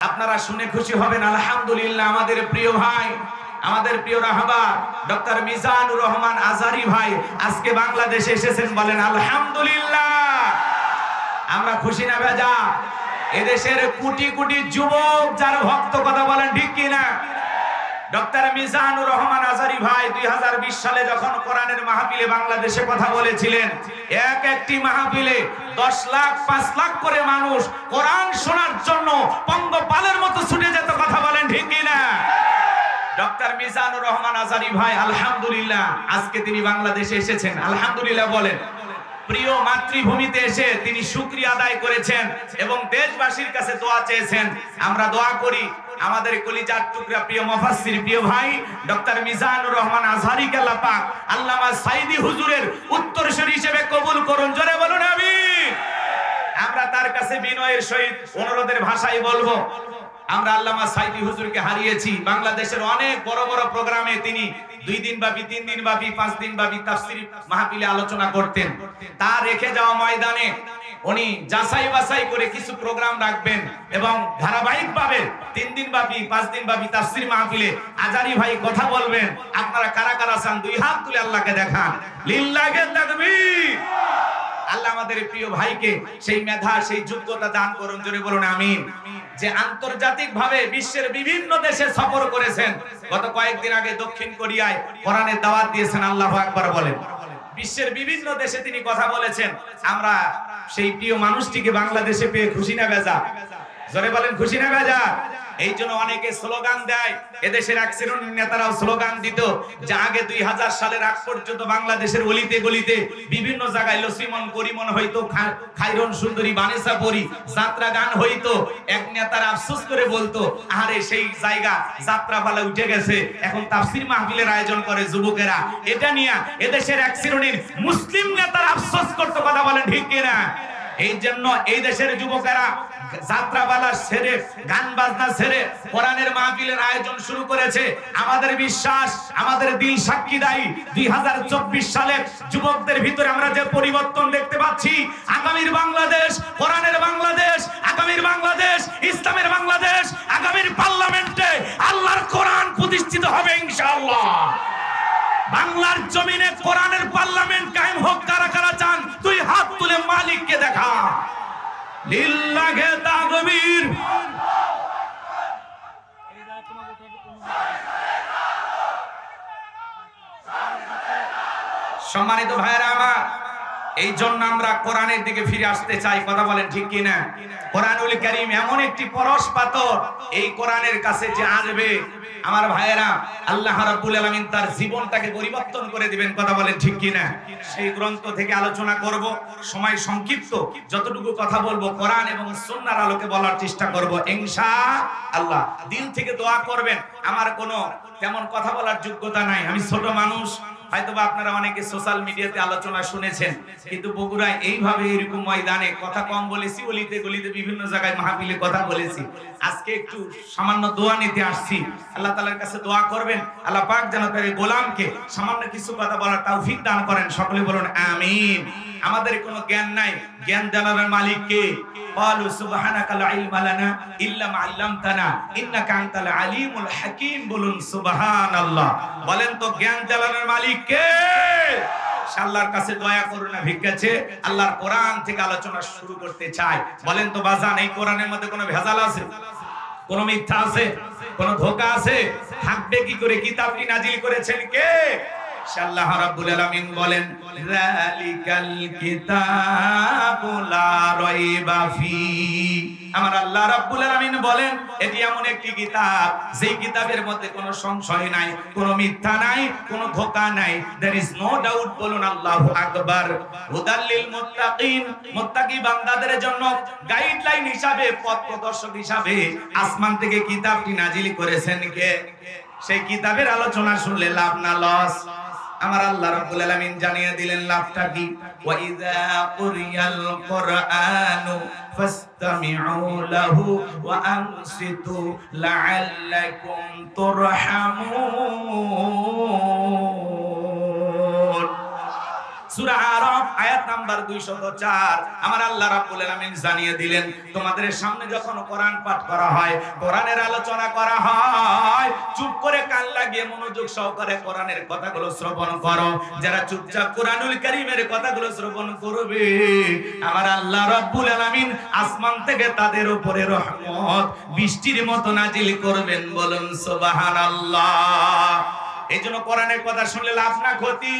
আপনারা শুনে খুশি হবেন আলহামদুলিল্লাহ আমাদের প্রিয় ভাই, আমাদের প্রিয় রাহবার ডক্টর মিজানুর রহমান আজহারী ভাই আজকে বাংলাদেশে এসেছেন, বলেন আলহামদুলিল্লাহ। আমরা খুশি না বেজা? এদেশের কোটি কোটি যুবক যার ভক্ত, কথা বলেন ঠিক কিনা? ডক্টর মিজানুর রহমান আজহারী ভাই 2020 সালে যখন কোরআনের মাহফিলে বাংলাদেশে কথা বলেছিলেন, একটি মাহফিলে 10 লাখ 5 লাখ করে মানুষ কোরআন শোনার জন্য পঙ্গপালের মতো ছুটে যেত, কথা বলেন ঠিক কিনা? ডক্টর মিজানুর রহমান আজহারী ভাই আলহামদুলিল্লাহ আজকে তিনি বাংলাদেশে এসেছেন, আলহামদুলিল্লাহ বলেন। প্রিয় মাতৃভূমিতে এসে তিনি শুকরিয়া আদায় করেছেন এবং দেশবাসীর কাছে দোয়া চেয়েছেন। আমরা দোয়া করি আমাদের কলিজার টুকরা প্রিয় মুফাসসির প্রিয় ভাই ডক্টর মিজানুর রহমান আজহারীকে আল্লাহ পাক আল্লামা সাইদি হুজুরের উত্তরসূরি হিসেবে কবুল করুন, জোরে বলুন আমিন। আমরা তার কাছে বিনয়ের সহিত অনুরোধের ভাষায় বলবো, আমরা আল্লামা সাইদি হুজুরকে হারিয়েছি। বাংলাদেশের অনেক বড় বড় প্রোগ্রামে তিনি 2 দিন ব্যাপী, 3 দিন ব্যাপী, 5 দিন ব্যাপী তাফসীর মাহফিলে আলোচনা করতেন। তার রেখে যাওয়া ময়দানে উনি যাচাই বাছাই করে কিছু প্রোগ্রাম রাখবেন এবং ধারাবাহিকভাবে 3 দিন ব্যাপী, 5 দিন ব্যাপী তাফসীর মাহফিলে আজহারী ভাই কথা বলবেন। আপনারা কারা কারা চান 2 হাত তুলে আল্লাহকে দেখান, লিল্লাহি তাকবীর। আল্লাহ আমাদের প্রিয় ভাইকে সেই মেধা, সেই যোগ্যতা দান করুন, জোরে বলুন আমিন। যে আন্তর্জাতিক ভাবে বিশ্বের বিভিন্ন দেশে সফর করেছেন, গত কয়েকদিন আগে দক্ষিণ কোরিয়ায় কোরআনের দাওয়াত দিয়েছেন, আল্লাহু আকবার বলেন। বিশ্বের বিভিন্ন দেশে তিনি কথা বলেছেন। আমরা সেই প্রিয় মানুষটিকে বাংলাদেশে পেয়ে খুশি না বেজা? জোরে বলেন খুশি না বেজা? এই জন্য অনেকে স্লোগান দেয়, এদেশের এক শ্রেণীর নেতারাও স্লোগান দিত যে আগে 2000 সালের আগ পর্যন্ত বাংলাদেশের অলিতে গলিতে বিভিন্ন জায়গায় লসিমন করিমন হইতো, খাইরন সুন্দরী বানেসা পরি যাত্রা গান হইতো। এক নেতারা আফসোস করে বলতো, আরে সেই জায়গা যাত্রাপালা উঠে গেছে, এখন তাফসীর মাহফিলের আয়োজন করে যুবকেরা। এটা নিয়ে এদেশের এক শ্রেণীর মুসলিম নেতারা আফসোস করতো, কথা বলেন ঠিক কিনা? এই জন্য এই দেশের যুবকেরা যাত্রাপালা ছেড়ে, গান বাজনা ছেড়ে কোরআনের মাহফিলের আয়োজন শুরু করেছে। আমাদের বিশ্বাস, আমাদের দিল সাক্ষী দেয় 2024 সালের যুবকদের ভিতরে আমরা যে পরিবর্তন দেখতে পাচ্ছি, আগামীর বাংলাদেশ কোরআনের বাংলাদেশ, আগামীর বাংলাদেশ ইসলামের বাংলাদেশ, আগামীর পার্লামেন্টে আল্লাহর কোরআন প্রতিষ্ঠিত হবে ইনশাআল্লাহ। বাংলার জমিনে কোরআনের পার্লামেন্ট কায়েম হোক। কারা কারা চান 2 হাত তুলে মালিককে দেখা, লিল্লাহি তাকবীর। সম্মানিত ভাইরা আমার, এই জন্য আমরা কোরআনের দিকে ফিরে আসতে চাই, কথা বলেন ঠিক কিনা? কোরআনুল কারীম এমন একটি পরশ পাথর, এই কোরআনের কাছে যে আসবে আমার ভাইয়েরা, আল্লাহ রাব্বুল আলামিন তার জীবনটাকে পরিবর্তন করে দিবেন, কথা বলেন ঠিক কিনা? সেই গ্রন্থ থেকে আলোচনা করব, সময় সংক্ষিপ্ত, যতটুকু কথা বলবো কোরআন এবং সুন্নাহর আলোকে বলার চেষ্টা করব ইনশাআল্লাহ। দিল থেকে দোয়া করবেন। আমার কোনো তেমন কথা বলার যোগ্যতা নাই, আমি ছোট মানুষ। হয়তোবা আপনারা অনেকে সোশ্যাল মিডিয়াতে আলোচনা শুনেছেন, কিন্তু বগুড়ায় এইভাবে এরকম ময়দানে কথা কম বলেছি, অলিতে গলিতে বিভিন্ন জায়গায় মাহফিলে কথা বলেছি। আজকে একটু সামান্য দোয়া নিতে আসছি। আল্লাহ তাআলার কাছে দোয়া করবেন, আল্লাহ পাক যেন তার গোলামকে সামান্য কিছু কথা বলার তৌফিক দান করেন। সকলে বলুন আমিন। আমাদের কোনো জ্ঞান নাই, জ্ঞান দেওয়ার মালিক কে? ক্বালু সুবহানাকা লা ইলমা লানা ইল্লা মা আল্লামতানা ইন্নাকা আনতাল আলিমুল হাকীম। বলুন সুবহানাল্লাহ। বলেন তো জ্ঞান দেওয়ার মালিক কে? আল্লাহর কাছে দয়া করুন, ভিক্ষা চেয়ে আল্লাহর কোরআন থেকে আলোচনা শুরু করতে চাই। বলেন তো বাজান, এই কোরআনের মধ্যে কোনো ভেজাল আছে? কোন মিথ্যা আছে? কোন ধোঁকা আছে? থাকবে কি করে? কিতাবটি নাজিল করেছেন কে? আল্লাহ রাব্বুল আলামিন বলেন, যালিকাল কিতাবু লা রাইবা ফি। আমার আল্লাহ রাব্বুল আলামিন বলেন, এটি এমন একটি কিতাব যেই কিতাবের মধ্যে কোনো সংশয় নাই, কোনো মিথ্যা নাই, কোনো ধোঁকা নাই। There is no doubt. বলুন আল্লাহু আকবার। হুদাল লিল মুত্তাকিন, মুত্তাকি বান্দাদের জন্য গাইডলাইন হিসাবে, পথ প্রদর্শক হিসাবে আসমান থেকে কিতাবটি নাজিল করেছেন কে? সেই কিতাবের আলোচনা শুনলে লাভ না লস? আমার আল্লাহ রাব্বুল আলামিন জানিয়ে দিলেন লাভটা কি। ওয়া ইযা কুরিয়াল কুরআনু ফাসতামিউ লাহু ওয়া আনসিতু লাআল্লাকুম তুরহামুন। সূরা আরাফ আয়াত নাম্বার 204 আমার আল্লাহ রাব্বুল আলামিন জানিয়ে দিলেন তোমাদের সামনে যখন কোরআন পাঠ করা হয়, কোরআনের আলোচনা করা হয়, চুপ করে কান লাগিয়ে মনোযোগ সহকারে কোরআনের কথাগুলো শ্রবণ করো। যারা চুপচাপ কোরআনুল কারীমের কথাগুলো শ্রবণ করবে, আমার আল্লাহ রাব্বুল আলামিন আসমান থেকে তাদের উপরে রহমত বৃষ্টির মতো নাজিল করবেন। বলুন সুবহানাল্লাহ। এইজন্য কোরআনের কথা শুনলে লাভ না ক্ষতি।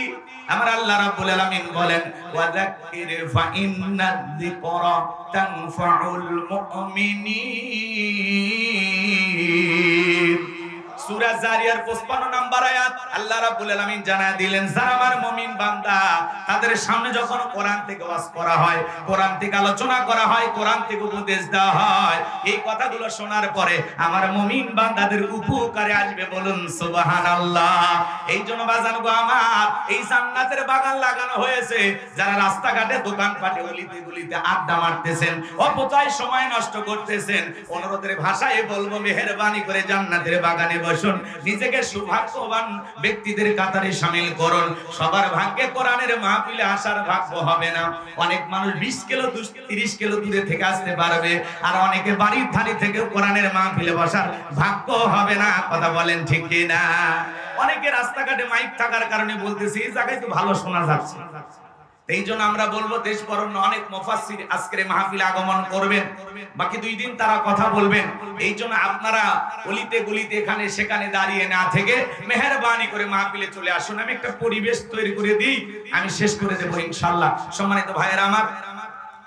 আমার আল্লাহ রাব্বুল আলামিন বলেন ওয়াযাক্কির ফা ইন্নাদ যিকরা তানফাউল মুমিনিন। সূরা জারিয়ার 55 নম্বর আয়াত আল্লাহ রাব্বুল আলামিন জানায় দিলেন যারা আমার মুমিন বান্দা তাদের সামনে যখন কোরআন থেকে ওয়াজ করা হয়, কোরআন থেকে আলোচনা করা হয়, কোরআন থেকে উপদেশ দেওয়া হয়, এই কথাগুলো শোনার পরে আমার মুমিন বান্দাদের উপকারে আসবে। বলুন সুবহানাল্লাহ। এইজন্য বাজান গো আমার, এই জান্নাতের বাগান লাগানো হয়েছে। যারা রাস্তাঘাটে দোকানপাটে অলিতে গলিতে আড্ডা মারতেছেন, অপচয় সময় নষ্ট করতেছেন, অনুরোধের ভাষায় বলবো মেহেরবানি করে জান্নাতের বাগানে বসুন, নিজেকে সৌভাগ্যবান ব্যক্তিদের কাতারে শামিল করুন। সবার ভাগ্যে কোরআনের মাহফিলে আসার ভাগ্য হবে না। অনেক মানুষ 20 কিলো 30 কিলো দূরে থেকে আসতে পারবে, আর অনেকে বাড়ির ধারে থেকে কোরআনের মাহফিলে বসার ভাগ্য হবে না। কথা বলেন ঠিক কি না? অনেকে রাস্তাঘাটে মাইক থাকার কারণে বলতেছে এই জায়গায় তো ভালো শোনা যাচ্ছে। এই জন্য আমরা বলবো দেশ বরণ্য অনেক মুফাসসির আজকের মাহফিলে আগমন করবেন, বাকি 2 দিন তারা কথা বলবেন। এই জন্য আপনারা অলিতে গলিতে এখানে সেখানে দাঁড়িয়ে না থেকে মেহেরবানি করে মাহফিলে চলে আসুন। আমি একটা পরিবেশ তৈরি করে দিই, আমি শেষ করে দেব ইনশাআল্লাহ। সম্মানিত ভাইয়েরা আমার,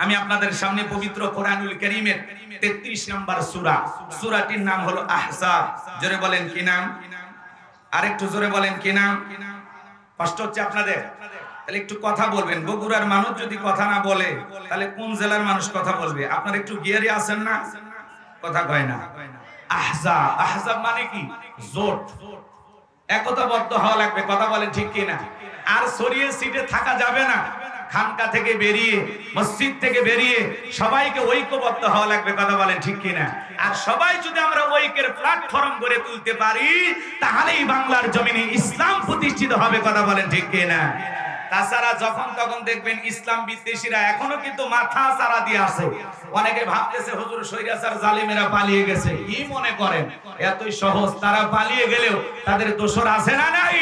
আমি আপনাদের সামনে পবিত্র কোরআনুল কারীমের 33 নম্বর সূরা, সূরাটির নাম হলো আহজাব। জোরে বলেন কি নাম? আরেকটু জোরে বলেন কি নাম? কষ্ট হচ্ছে আপনাদের? তাহলে একটু কথা বলবেন। বগুড়ার মানুষ যদি কথা না বলে তাহলে কোন জেলার মানুষ কথা বলবে? আপনারা একটু গিয়ারে আছেন না? কথা কয় না। আহজাব, আহজাব মানে কি? জোট, একতাবদ্ধ হওয়া লাগবে। কথা বলেন ঠিক কি না? আর সরিয়ে সিটে থাকা যাবে না। খানকা থেকে বেরিয়ে, মসজিদ থেকে বেরিয়ে সবাইকে ঐক্যবদ্ধ হওয়া লাগবে। কথা বলেন ঠিক কি না? আর সবাই যদি আমরা ঐক্যের প্ল্যাটফর্ম গড়ে তুলতে পারি, তাহলেই বাংলার জমিনে ইসলাম প্রতিষ্ঠিত হবে। কথা বলেন ঠিক কি না? তাছাড়া যখন তখন দেখবেন ইসলাম বিদ্বেষীরা এখনো কিন্তু মাথা চারা দিয়ে আছে। অনেকে ভাবতেছে হুজুর স্বৈরাচার জালিমেরা পালিয়ে গেছে। কি মনে করেন এতই সহজ? তারা পালিয়ে গেলেও তাদের দোসর আছে না নাই?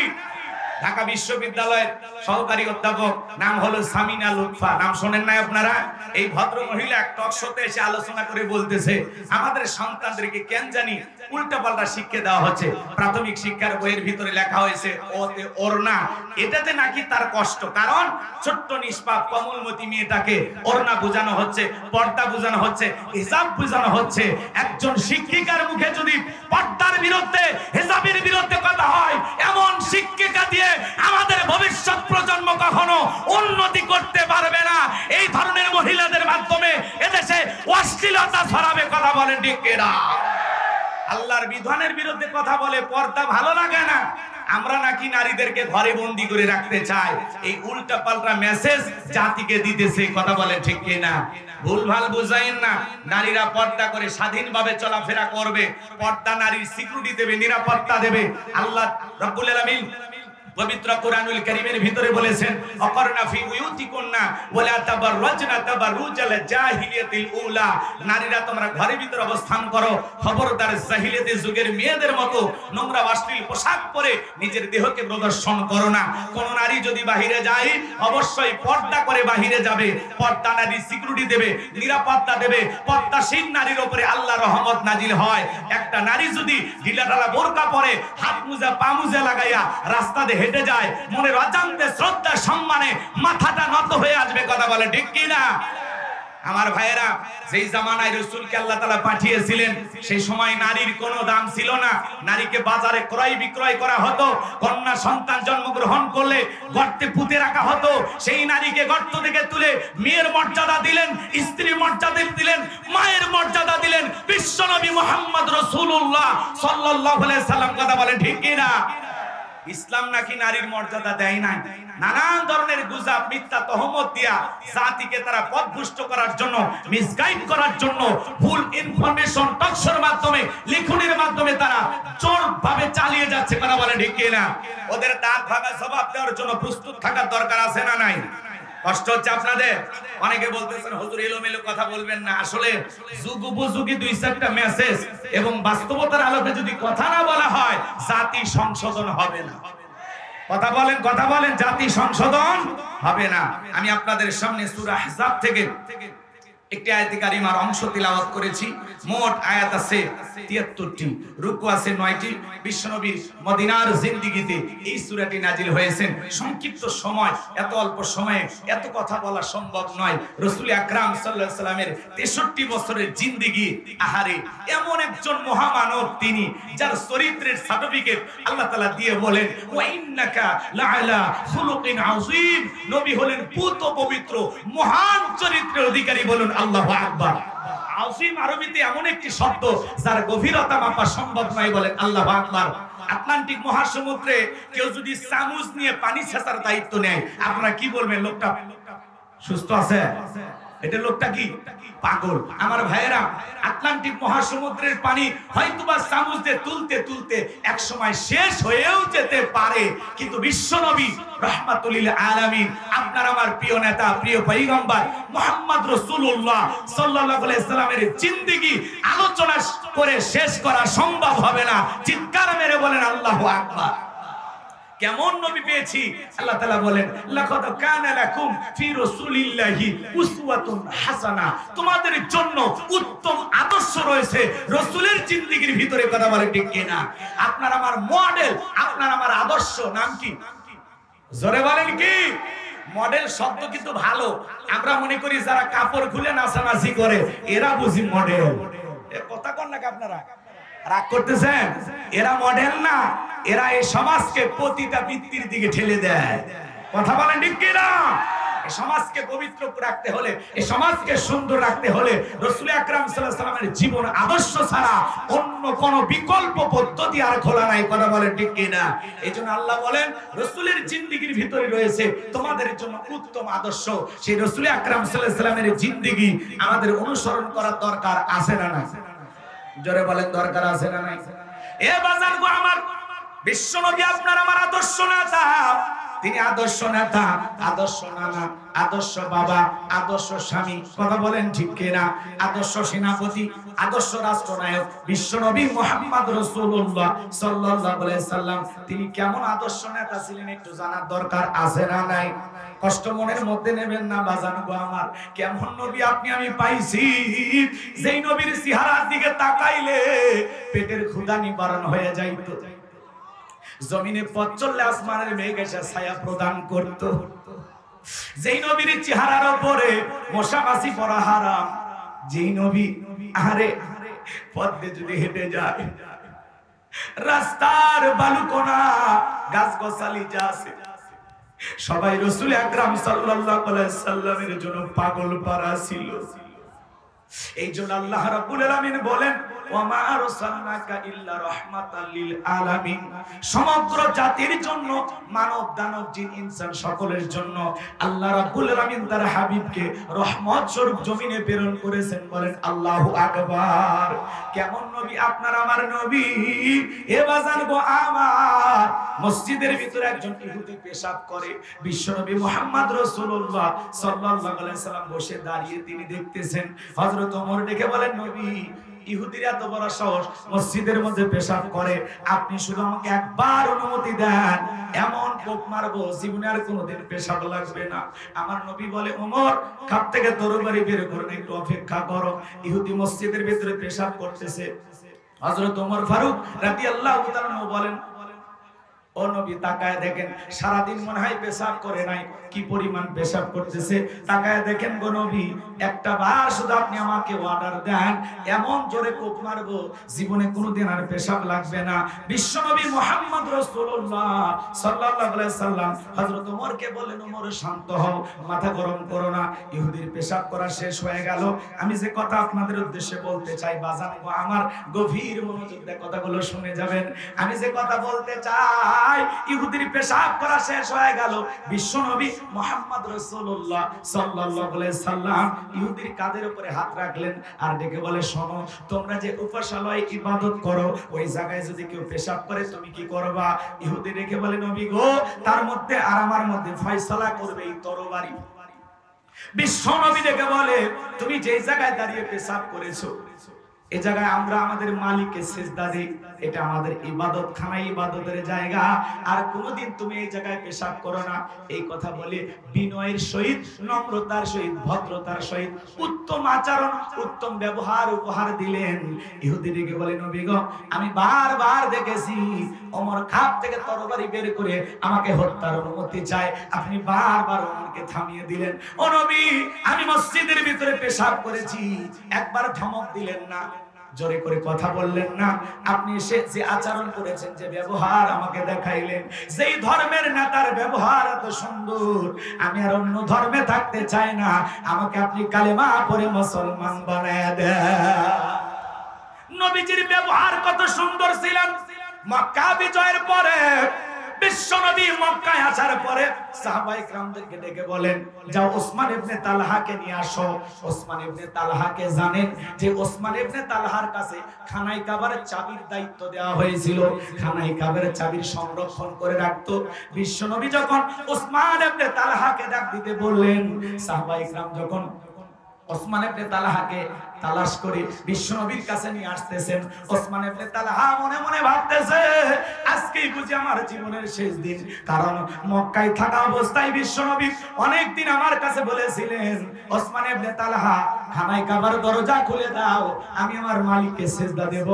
ঢাকা বিশ্ববিদ্যালয়ের সহকারী অধ্যাপক নাম হলো সামিনা লুৎফা, নাম শোনেন না আপনারা? এই ভদ্র মহিলা এক টক শোতে এসে আলোচনা করে বলতেছে আমাদের সন্তানদেরকে কেন জানি উল্টাপাল্টা শিক্ষা দেওয়া হচ্ছে। প্রাথমিক শিক্ষার বইয়ের ভিতরে লেখা হয়েছে ওতে ওড়না, এটাতে নাকি তার কষ্ট, কারণ ছোট্ট নিষ্পাপ কমলমতি মেয়েটাকে ওড়না বোঝানো হচ্ছে, পর্দা বোঝানো হচ্ছে, হিজাব বোঝানো হচ্ছে। একজন শিক্ষিকার মুখে যদি পর্দার বিরুদ্ধে, হিজাবের বিরুদ্ধে কথা হয়, এমন শিক্ষিকা দিয়ে আমাদের ভবিষ্যৎ প্রজন্ম কখনো উন্নতি করতে পারবে না। এই ধরনের মহিলাদের মাধ্যমে এদেশে অশ্লীলতা ছড়াবে। কথা বলেন ঠিক কিনা? আল্লাহর বিধানের বিরুদ্ধে কথা বলে পর্দা ভালো লাগে না। আমরা নাকি নারীদেরকে ঘরে বন্দি করে রাখতে চাই। এই উল্টা পাল্টা মেসেজ জাতিকে দিতেছে। কথা বলে ঠিক কিনা? ভুলভাল বুঝাইন না। নারীরা পর্দা করে স্বাধীনভাবে চলাফেরা করবে, পর্দা নারীর সিকিউরিটি দেবে, নিরাপত্তা দেবে। আল্লাহ রাব্বুল আলামিন পবিত্র কোরআনুল কারীমের ভিতরে বলেছেন অকরনা ফি বুয়ুতিকুন্না ওয়ালা তাবাররাজনা তাবাররুজাল জাহিলিয়াতিল উলা। নারীরা তোমরা ঘরের ভিতরে অবস্থান করো, খবরদার জাহিলিয়াতের যুগের মেয়েদের মতো নোংরা অশ্লীল পোশাক পরে নিজের দেহকে প্রদর্শন করো না। কোন নারী যদি বাহিরে যায় অবশ্যই পর্দা করে বাহিরে যাবে। পর্দা নারী সিকিউরিটি দেবে, নিরাপত্তা দেবে। পর্দাশীল নারীর উপরে আল্লাহর রহমত নাজিল হয়। একটা নারী যদি ঢিলাঢালা বোরকা পরে, হাত মোজা পা মোজা লাগাইয়া রাস্তা দিয়ে হেঁটে যায়, মনের অজান্তে শ্রদ্ধা সম্মানে মাথাটা নত হয়ে আসবে। কথা বলে ঠিক কি না? আমার ভাইয়েরা, যেই জামানায় রাসূলকে আল্লাহ তাআলা পাঠিয়েছিলেন সেই সময় নারীর কোনো দাম ছিল না। নারীকে বাজারে ক্রয় বিক্রয় করা হতো। কন্যা সন্তান জন্মগ্রহণ করলে গর্তে পুঁতে রাখা হতো। সেই নারীকে গর্ত থেকে তুলে মেয়ের মর্যাদা দিলেন, স্ত্রীর মর্যাদা দিলেন, মায়ের মর্যাদা দিলেন বিশ্বনবী মুহাম্মদ রাসূলুল্লাহ সাল্লাল্লাহু আলাইহি সাল্লাম। কথা বলেন ঠিক কি না? ইসলাম নাকি নারীর মর্যাদা দেয় নাই। নানান ধরনের গুজব, মিথ্যা তহমত দিয়া জাতিকে তারা পথভ্রষ্ট করার জন্য, মিসগাইড করার জন্য ভুল ইনফরমেশন টকশোর মাধ্যমে, লিখনের মাধ্যমে তারা চোর ভাবে চালিয়ে যাচ্ছে, কথা বলে ঠিক কিনা? ওদের দাঁত ভাঙা জবাব দেওয়ার জন্য প্রস্তুত থাকার দরকার আছে না নাই? কষ্ট হচ্ছে আপনাদের? অনেকে বলতেছেন হুজুর এলোমেলো কথা বলবেন না। আসলে যুগ উপযোগী দুই চারটা মেসেজ এবং বাস্তবতার আলোকে যদি কথা না বলা হয়, জাতি সংশোধন হবে না। কথা বলেন, জাতি সংশোধন হবে না। আমি আপনাদের সামনে সূরা আহজাব থেকে একটি আয়াতে কারিমার অংশ তিলাওয়াত করেছি। মোট আয়াত আছে ৭৩টি, রুকু আছে ৯টি। বিশ্বনবীর মদিনার জিন্দেগিতে এই সূরাটি নাজিল হয়েছে। সংক্ষিপ্ত সময়, এত অল্প সময়ে এত কথা বলা সম্ভব নয়। রাসূল আকরাম সাল্লাল্লাহু আলাইহি সাল্লামের ৬৩ বছরের জিন্দেগি, আহারে এমন একজন মহামানব তিনি, যার চরিত্রের সার্টিফিকেট আল্লাহ তাআলা দিয়ে বলেন, ওয়া ইন্নাকা লাআলা খুলুকিন আযীম। নবী হলেন পুত পবিত্র মহান চরিত্রের অধিকারী। বলুন আল্লাহু আকবার। আযীম আরবিতে এমন একটি শব্দ যার গভীরতা মাপা সম্ভব নয়। বলেন আল্লাহু আকবার। আটলান্টিক মহাসমুদ্রে কেউ যদি চামচ নিয়ে পানি ছেঁচার দায়িত্ব নেয়, আপনারা কি বলবেন? লোকটা সুস্থ আছে? এটা লোকটা কি পাগল? আমার ভাইয়েরা, আটলান্টিক মহাসমুদ্রের পানি হয়তোবা চামচ দিয়ে তুলতে তুলতে এক সময় শেষ হয়েও যেতে পারে, কিন্তু বিশ্বনবী রাহমাতুল লিল আলামিন, আপনার আমার প্রিয় নেতা, প্রিয় পয়গম্বর মুহাম্মদ রাসূলুল্লাহ সাল্লাল্লাহু আলাইহি সাল্লামের জিন্দেগি আলোচনা করে শেষ করা সম্ভব হবে না। চিৎকার মেরে বলেন আল্লাহু আকবার। কেমন নবী পেয়েছি? আল্লাহ তাআলা বলেন, লাকাদ কানা লাকুম ফি রাসূলিল্লাহি উসওয়াতুন হাসানাহ। তোমাদের জন্য উত্তম আদর্শ রয়েছে রাসূলের জিন্দেগির ভিতরে। কথা বলে ঠিক কিনা? আপনার আমার মডেল, আপনার আমার আদর্শ নাম কি? জোরে বলেন কি? মডেল শব্দ কিন্তু ভালো। আমরা মনে করি যারা কাপড় খুলে নাচানাচি করে এরা বুঝি মডেল। এ কথা কোন নাকি আপনারা রাগ করতেছেন? এরা মডেল না, এরা এই সমাজকে পতিতা বৃত্তির দিকে ঠেলে দেয়। কথা বলেন ঠিক কিনা? এই সমাজকে পবিত্র রাখতে হলে, এই সমাজকে সুন্দর রাখতে হলে রাসূল আকরাম সাল্লাল্লাহু আলাইহি ওয়াসাল্লামের জীবন আদর্শ ছাড়া অন্য কোন বিকল্প পদ্ধতি আর খোলা নাই। কথা বলেন ঠিক কিনা? এইজন্য আল্লাহ বলেন, রাসূলের জিন্দেগির ভিতরে রয়েছে তোমাদের জন্য উত্তম আদর্শ। সেই রাসূল আকরাম সাল্লাল্লাহু আলাইহি ওয়াসাল্লামের জিন্দেগি আমাদের অনুসরণ করার দরকার আছে না নাই? জোরে বলেন, দরকার আছে না নাই? এ বাজার গো আমার, বিশ্বনবী আপনার আমার আদর্শ নেতা। তিনি আদর্শ নেতা, আদর্শ নানা, আদর্শ বাবা, আদর্শ স্বামী। কথা বলেন ঠিক কিনা? আদর্শ সেনাপতি, আদর্শ রাষ্ট্রনায়ক বিশ্বনবী মুহাম্মদ রাসূলুল্লাহ সাল্লাল্লাহু আলাইহি সাল্লাম। তিনি কেমন আদর্শ নেতা ছিলেন একটু জানার দরকার আছে না নাই? কষ্ট মনের মধ্যে নেবেন না বাজান গো আমার। কেমন নবী আপনি আমি পাইছি, যেই নবীর চেহারার দিকে তাকাইলে পেটের ক্ষুধা নিবারণ হয়ে যাইতো। জমিনে পথ চললে আসমানের মেঘ এসে ছায়া প্রদান করত। যেই নবীর চেহারার উপরে মশা মাছি পড়া হারাম। যেই নবী আরে পথ দিয়ে যদি হেঁটে যায়, রাস্তার বালুকোনা গাছ গোছালি যা আছে সবাই রাসূল আকরাম সাল্লাল্লাহু আলাইহি সাল্লামের জন্য পাগল পারা ছিল। এই জন্য আল্লাহ রাব্বুল আলামিন বলেন, ওয়া মা আরসালনাকা ইল্লা রাহমাতাল লিল আলামিন। সমগ্র জাতির জন্য, মানব দানব জিন ইনসান সকলের জন্য আল্লাহ রাব্বুল আলামিন তার হাবিবকে রহমত স্বরূপ জমিনে প্রেরণ করেছেন। বলেন আল্লাহু আকবার। কেমন নবী আপনার আমার নবী? এ বাজান গো আমার, মসজিদের ভিতরে একজন ইহুদি পেশাব করে। বিশ্বনবী মুহাম্মদ রাসূলুল্লাহ সাল্লাল্লাহু আলাইহি সাল্লাম বসে দাঁড়িয়ে তিনি দেখতেছেন। হযরত ওমর ডেকে বলেন, নবী ইহুদিরা এত বড় সাহস মসজিদের মধ্যে পেশাব করে, আপনি শুধু আমাকে একবার অনুমতি দেন, এমন কোপ মারবো জীবনে আর কোনোদিন পেশাব লাগবে না। আমার নবী বলে, ওমর খাপ থেকে তরবারি বের করুন, একটু অপেক্ষা করো। ইহুদি মসজিদের ভিতরে পেশাব করতেছে। হযরত ওমর ফারুক রাদিয়াল্লাহু তাআলা বলেন, ও নবী তাকায় দেখেন, সারাদিন মনে হয় পেশাব করে নাই, কি পরিমাণ পেশাব করতেছে। তাকায় দেখেন গো নবী, একটা বার শুধু আপনি আমাকে অর্ডার দেন, এমন জোরে কোপ মারবো জীবনে কোনোদিন আর পেশাব লাগবে না। বিশ্বনবী মুহাম্মদ রাসূলুল্লাহ সাল্লাল্লাহু আলাইহি সাল্লাম হযরত ওমরকে বলেন, ওমর শান্ত হও, মাথা গরম করো না। ইহুদির পেশাব করা শেষ হয়ে গেল। আমি যে কথা আপনাদের উদ্দেশ্যে বলতে চাই বাজান গো আমার, গভীর মনোযোগ দিয়ে কথাগুলো শুনে যাবেন। আমি যে কথা বলতে চাই, ভাই, ইহুদির পেশাব করা শেষ হয়ে গেল। বিশ্বনবী মুহাম্মদ রাসূলুল্লাহ সাল্লাল্লাহু আলাইহি সাল্লাম ইহুদির কাঁধের উপরে হাত রাখলেন আর ডেকে বলে, শোনো, তোমরা যে উপাসনালয়ে ইবাদত করো, ওই জায়গায় যদি কেউ পেশাব করে তুমি কি করবা? ইহুদি ডেকে বলে, নবী গো, তার মধ্যে আর আমার মধ্যে ফয়সালা করবে এই তরবারি। বিশ্বনবী ডেকে বলে, তুমি যে জায়গায় দাঁড়িয়ে পেশাব করেছো, এই জায়গায় আমরা আমাদের মালিককে সিজদা দিই, এটা আমাদের ইবাদত খানা, ইবাদতের জায়গা, আর কোনোদিন তুমি এই জায়গায় পেশাব করো না। এই কথা বলে বিনয়ের সহিত, নম্রতার সহিত, ভদ্রতার সহিত উত্তম আচরণ, উত্তম ব্যবহার উপহার দিলেন। ইহুদি ডেকে বলে, নবী গো, আমি বারবার দেখেছি ওমর খাপ থেকে তরবারি বের করে আমাকে হত্যার অনুমতি চায়, আপনি বারবার ওমরকে থামিয়ে দিলেন। ও নবী, আমি মসজিদের ভিতরে পেশাব করেছি, একবার ধমক দিলেন না, জোরে করে কথা বললেন না, আপনি যে আচরণ করেছেন, যে ব্যবহার আমাকে দেখাইলেন, যেই ধর্মের নেতার ব্যবহার এত সুন্দর, আমি আর অন্য ধর্মে থাকতে চাই না, আমাকে আপনি কালেমা পড়ে মুসলমান বানায় দেন। নবীজির ব্যবহার কত সুন্দর ছিলেন। মক্কা বিজয়ের পরে বিশ্বনবী মক্কায় আসার পরে সাহাবায়ে কেরামদেরকে ডেকে বলেন, যাও ওসমান ইবনে তালহাকে নিয়ে আসো। ওসমান ইবনে তালহাকে জানেন যে ওসমান ইবনে তালহার কাছে খানায় কাবার চাবির দায়িত্ব দেওয়া হয়েছিল, খানায় কাবার চাবির সংরক্ষণ করে রাখতো। বিশ্বনবী যখন ওসমান ইবনে তালহাকে ডাক দিতে বললেন, সাহাবায়ে কেরাম যখন ওসমান ইবনে তালহাকে তালাশ করে বিশ্বনবীর কাছে নিয়ে আসতেছেন, ওসমান ইবনে তালহা মনে মনে ভাবতেছে, আজকেই বুঝি আমার জীবনের শেষ দিন। কারণ মক্কায় থাকা অবস্থায় বিশ্বনবী অনেক দিন আমার কাছে বলেছিলেন, ওসমান ইবনে তালহা, খানায় কাবার দরজা খুলে দাও, আমি আমার মালিককে সিজদা দেব।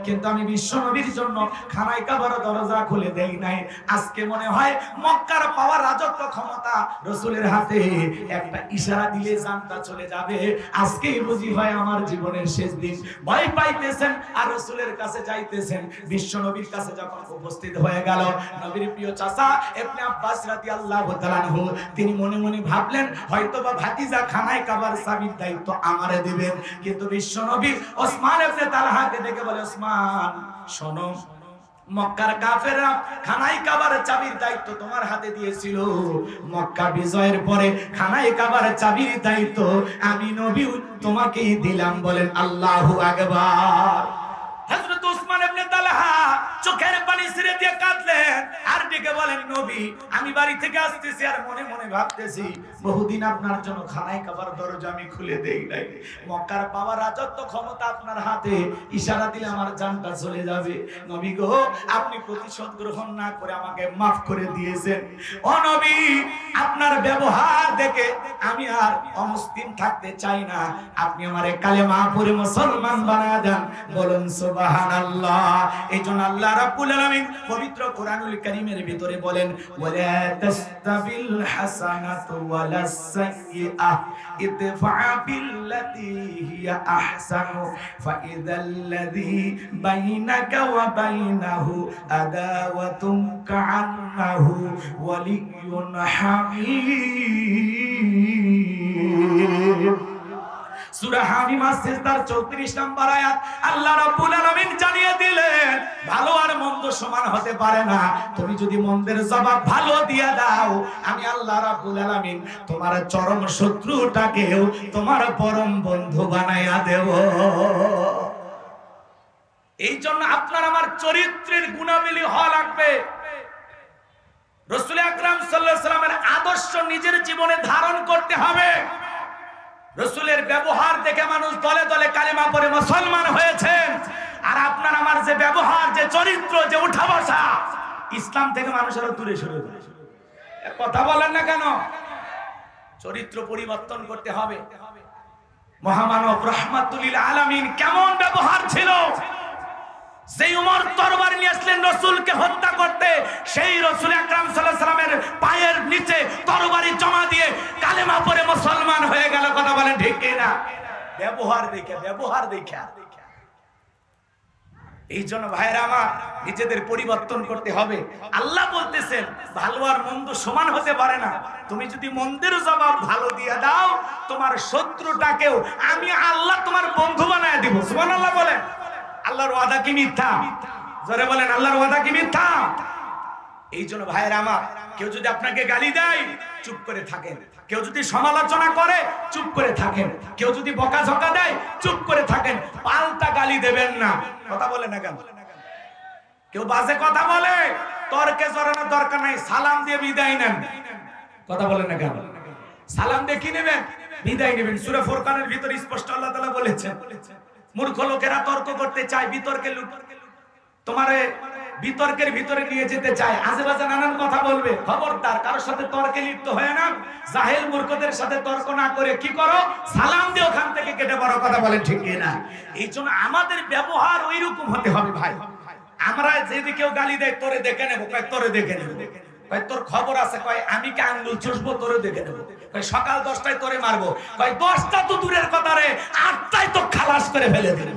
কিন্তু আমি বিশ্বনবীর জন্য খানায় কাবার দরজা খুলে দেই নাই। আজকে মনে হয় মক্কার পাওয়া রাজত্ব ক্ষমতা রাসূলের হাতে, একটা ইশারা দিলে জানটা চলে যাবে। আজকেই বুঝি হয় আমার জীবনের শেষ দিন। ভয় পাইতেছেন আর রাসূলের কাছে যাইতেছেন। বিশ্বনবীর কাছে যখন উপস্থিত হয়ে গেল, নবীর প্রিয় চাচা ইবনে আব্বাস রাদিয়াল্লাহু তাআলা আনহু, তিনি মনে মনে ভাবলেন, হয়তোবা ভাতিজা খানায় কাবার চাবির দায়িত্ব আমারে দিবেন। কিন্তু বিশ্বনবী ওসমান ইবনে তালহাকে ডেকে বলে, ওসমান শোনো, মক্কার কাফেররা খানায় কাবার চাবির দায়িত্ব তোমার হাতে দিয়েছিল, মক্কা বিজয়ের পরে খানায় কাবার চাবির দায়িত্ব আমি নবী তোমাকেই দিলাম। বলেন আল্লাহু আকবার। হযরত ওসমান ইবনে তালহা চোখের পানি ছেড়ে দিয়ে কাঁদলেন আর ডেকে বলেন, নবী, আমি বাড়ি থেকে আসতেছি আর মনে মনে ভাবতেছি, বহুদিন আপনার জন্য খানায় কাবার দরজা আমি খুলে দেই নাই। মক্কার পাওয়া রাজত্ব ক্ষমতা আপনার হাতে, ইশারা দিলে আমার জানটা চলে যাবে। নবী গো, আপনি প্রতিশোধ গ্রহণ না করে আমাকে মাফ করে দিয়েছেন। ও নবী, আপনার ব্যবহার দেখে আমি আর অমুসলিম থাকতে চাই না, আপনি আমারে কালেমা পড়ে মুসলমান বানায় দেন। বলুন সুবহানাল্লাহ। এইজন্য আল্লাহ রাব্বুল আলামিন পবিত্র কোরআনুল কারীমের ভিতরে বলেন, ওয়ালা তাস্তাবিল হাসানাতু ওয়ালাস সাইয়্যিআহ ইদফা বিল্লাতী হিয়া আহসানু ফাইযাল্লাযী বাইনাকা ওয়া বাইনাহু আদাওয়াতুন কাআন্নাহু ওয়ালিয়্যুন হামীম। সূরা হামীম সিজদার 34 নম্বর আয়াত। আল্লাহ রাব্বুল আলামিন জানিয়ে দিলেন, ভালো আর মন্দ সমান হতে পারে না। তুমি যদি মন্দের জবাব ভালো দিয়ে দাও, আমি আল্লাহ রাব্বুল আলামিন তোমার চরম শত্রুটাকেও তোমার পরম বন্ধু বানায়া দেব। এই জন্য আপনার আমার চরিত্রের গুণাবলী হওয়া লাগবে। রাসূল আকরাম সাল্লাল্লাহু আলাইহি ওয়াসাল্লামের আদর্শ নিজের জীবনে ধারণ করতে হবে। রাসূলের ব্যবহার দেখে মানুষ দলে দলে কালেমা পড়ে মুসলমান হয়েছেন। আর আপনার আমার যে ব্যবহার, যে চরিত্র, যে উঠা বসা, ইসলাম থেকে মানুষের দূরে সরে যায়। কথা বলেন না কেন? চরিত্র পরিবর্তন করতে হবে। মহামানব রাহমাতুল লিল আলামিন কেমন ব্যবহার ছিল? সেই উমর তরবারি নিয়ে আসলেন রাসূলকে হত্যা করতে, সেই রাসূল আকরাম সাল্লাল্লাহু আলাইহি ওয়াসাল্লামের পায়ের নিচে তরবারি জমা দিয়ে কালেমা পড়ে মুসলমান হয়ে গেল। কথা বলেন ঠিক কি না? ব্যবহার দেখে, ব্যবহার দেখে। এই জন্য ভাইরা আমার, নিজেদের পরিবর্তন করতে হবে। আল্লাহ বলতেছেন, ভালো আর মন্দ সমান হতে পারে না। তুমি যদি মন্দের জবাব ভালো দিয়ে দাও, তোমার শত্রুটাকেও আমি আল্লাহ তোমার বন্ধু বানায় দিব। সুবহানাল্লাহ বলেন। আল্লাহর ওয়াদা কি মিথ্যা? জোরে বলেন, আল্লাহর ওয়াদা কি মিথ্যা? এই জন্য ভাইয়েরা আমার, কেউ যদি আপনাকে গালি দেয় চুপ করে থাকেন, কেউ যদি সমালোচনা করে চুপ করে থাকেন, কেউ যদি বকাঝকা দেয় চুপ করে থাকেন, পাল্টা গালি দেবেন না। কথা বলে না কেন? কেউ বাজে কথা বলে তর্কে জড়ানোর দরকার নাই, সালাম দিয়ে বিদায় নেন। কথা বলে না কেন? সালাম দিয়ে কি নেবেন? বিদায় নেবেন। সূরা ফুরকানের ভিতরে স্পষ্ট আল্লাহ তাআলা বলেছেন, মূর্খ লোকেরা তর্ক করতে চায়, বিতর্কে তোমারে বিতর্কের ভিতরে নিয়ে যেতে চায়, আজেবাজে নানান কথা বলবে। খবরদার, কারোর সাথে তর্কে লিপ্ত হয় না। জাহেল মূর্খদের সাথে তর্ক না করে কি করো? সালাম দিয়ে ওখান থেকে কেটে বড় কথা বলেন, ঠিক কি না? এই জন্য আমাদের ব্যবহার ওই রকম হতে হবে ভাই। আমরা যদি কেউ গালি দেয়, তোরে দেখে নেবো, কয় তোরে দেখে নেবো, কয় তোর খবর আছে, কয় আমি কি আঙ্গুল চুষবো, তোরে দেখে নেবো, কয় সকাল 10টায় তোরে মারবো, কয় 10টা তো দূরের কথা রে, 8টায় তো খালাস করে ফেলে দেবে।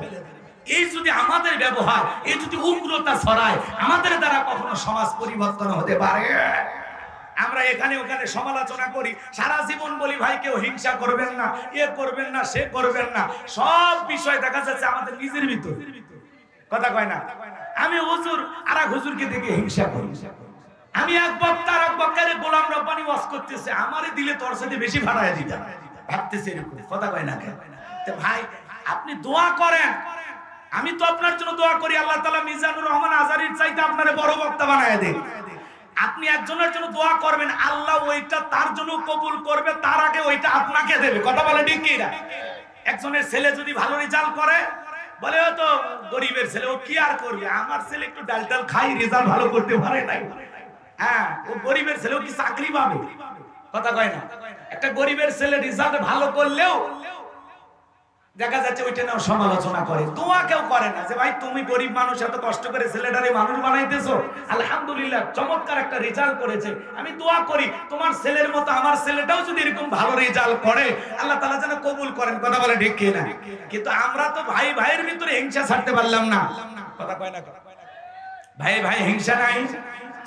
এই যদি আমাদের ব্যবহার, এই যদি উগ্রতা ছড়ায়, আমাদের দ্বারা কখনো সমাজ পরিবর্তন হতে পারে? আমরা এখানে ওখানে সমালোচনা করি, সারা জীবন বলি ভাই কেউ হিংসা করবেন না, এ করবেন না, সে করবেন না। সব বিষয় দেখা যাচ্ছে আমাদের নিজের ভিতর। কথা কয় না? আমি হুজুর আর এক হুজুরকে দেখে হিংসা করি, আমি এক বক্তা আর এক বক্তারে গোলাম রব্বানি ওয়াজ করতেছে, আমারে দিলে তোর সাথে বেশি ভাড়ায় দিতাম, ভাবতেছে এরকম। কথা কয় না কেন? তো ভাই আপনি দোয়া করেন, আমি তো আপনার জন্য দোয়া করি, আল্লাহ তাআলা মিজানুর রহমান আজারির চাইতে আপনারে বড় বক্তা বানায় দেন। আপনি একজনের জন্য দোয়া করবেন, আল্লাহ ওইটা তার জন্য কবুল করবে, তার আগে ওইটা আপনাকে দেবে। কথা বলে ঠিক কি না? একজনের ছেলে যদি ভালো রেজাল্ট করে, বলে ও তো গরিবের ছেলে, ও কি আর করবে, আমার ছেলে একটু ডাল ডাল খাই, রেজাল্ট ভালো করতে পারে নাই। হ্যাঁ, ও গরিবের ছেলে, ও কি চাকরি পাবে? কথা কয় না? একটা গরিবের ছেলে রেজাল্ট ভালো করলেও দেখা যাচ্ছে ওইটা নাও সমালোচনা করে, দোয়া কেউ করে না যে ভাই তুমি গরিব মানুষ, এত কষ্ট করে ছেলেটারে মানুষ বানাইতেছো, আলহামদুলিল্লাহ চমৎকার একটা রেজাল্ট করেছে, আমি দোয়া করি তোমার ছেলের মতো আমার ছেলেটাও যদি এরকম ভালো রেজাল্ট করে আল্লাহ তাআলা যেন কবুল করেন। কথা বলে ঠিক কি না? কিন্তু আমরা তো ভাই ভাইয়ের ভিতরে হিংসা ছাড়তে পারলাম না। কথা কয় না? ভাই ভাই হিংসা নাই,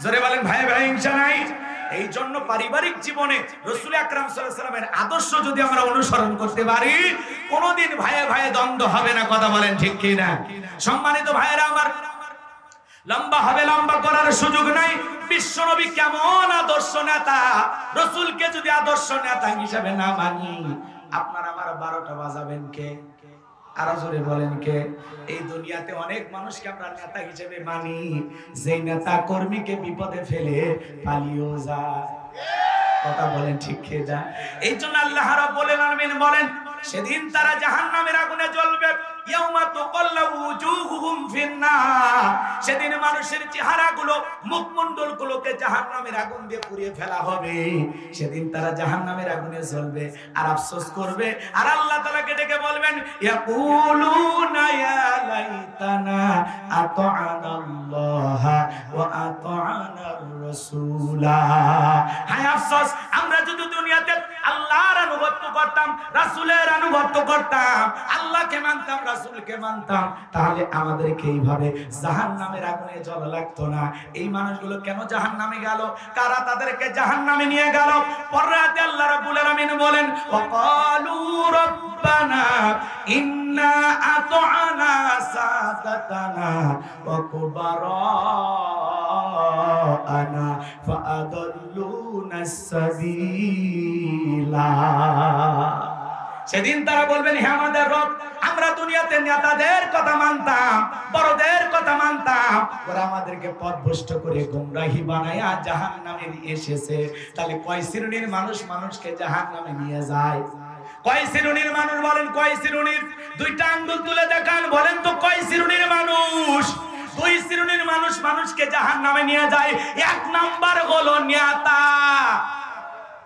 জোরে বলেন ভাই ভাই হিংসা নাই। এই জন্য পারিবারিক জীবনে রাসূল আকরাম সাল্লাল্লাহু আলাইহি ওয়াসাল্লামের আদর্শ যদি আমরা অনুসরণ করতে পারি, কোনোদিন ভাইয়ে ভাইয়ে দ্বন্দ্ব হবে না। কথা বলেন ঠিক কি না? সম্মানিত ভাইয়েরা আমার, লম্বা হবে, লম্বা করার সুযোগ নাই। বিশ্বনবী কেমন আদর্শ নেতা, রাসূলকে যদি আদর্শ নেতা হিসেবে না মানি, আপনার আমার 12টা বাজাবেন কে? আর জোরে বলেন কে? এই দুনিয়াতে অনেক মানুষকে আমরা নেতা হিসেবে মানি, যেই নেতা কর্মীকে বিপদে ফেলে পালিয়েও যায়। কথা বলেন ঠিক কে যা? এই জন্য আল্লাহ রাব্বুল আলামিন বলেন, সেদিন তারা জাহান্নামের আগুনে জ্বলবে। ইয়াউমা তুকাল্লাবু উজুহুহুম ফিন্নার, সেদিন মানুষের চেহারাগুলো, মুখমণ্ডলগুলোকে জাহান্নামের আগুন দিয়ে পুড়িয়ে ফেলা হবে। সেদিন তারা জাহান্নামের আগুনে জ্বলবে আর আফসোস করবে, আর আল্লাহ তাআলাকে ডেকে বলবেন, ইয়াকুলুনা ইয়া লাইতানা আতা'নাল্লাহা ওয়া আতা'নার রাসূলা। হায় আফসোস, আমরা যদি দুনিয়াতে আল্লাহর আনুগত্য করতাম, রাসূলের আনুগত্য করতাম, আল্লাহকে মানতাম, রাসূলকে মানতাম, তাহলে আমাদেরকে এইভাবে জাহান্নামের আগুনে জ্বলা লাগতো না। এই মানুষগুলো কেন জাহান্নামে গেল? কারা তাদেরকে জাহান্নামে নিয়ে গেল? পররাতে আল্লাহ রাব্বুল আলামিন বলেন, ওয়াকালু রব্বানা ইন্না আতা'না সাদাতানা ওয়া কুবারানা ফাআদাল্লুনাস সাবিলা। সেদিন তারা বলবেন, হে আমাদের রব, আমরা দুনিয়াতে নেতাদের কথা মানতাম, বড়দের কথা মানতাম, ওরা আমাদেরকে পথভ্রষ্ট করে গোমরাহি বানায়া জাহান্নামে নিয়ে এসেছে। তাহলে কয় শ্রেণীর মানুষ মানুষকে জাহান্নামে নিয়ে যায়? কয় শ্রেণীর মানুষ বলেন? কয় শ্রেণীর? দুইটা আঙ্গুল তুলে দেখান, বলেন তো কয় শ্রেণীর মানুষ? দুই শ্রেণীর মানুষ মানুষকে জাহান্নামে নিয়ে যায়। এক নাম্বার হলো নেতা।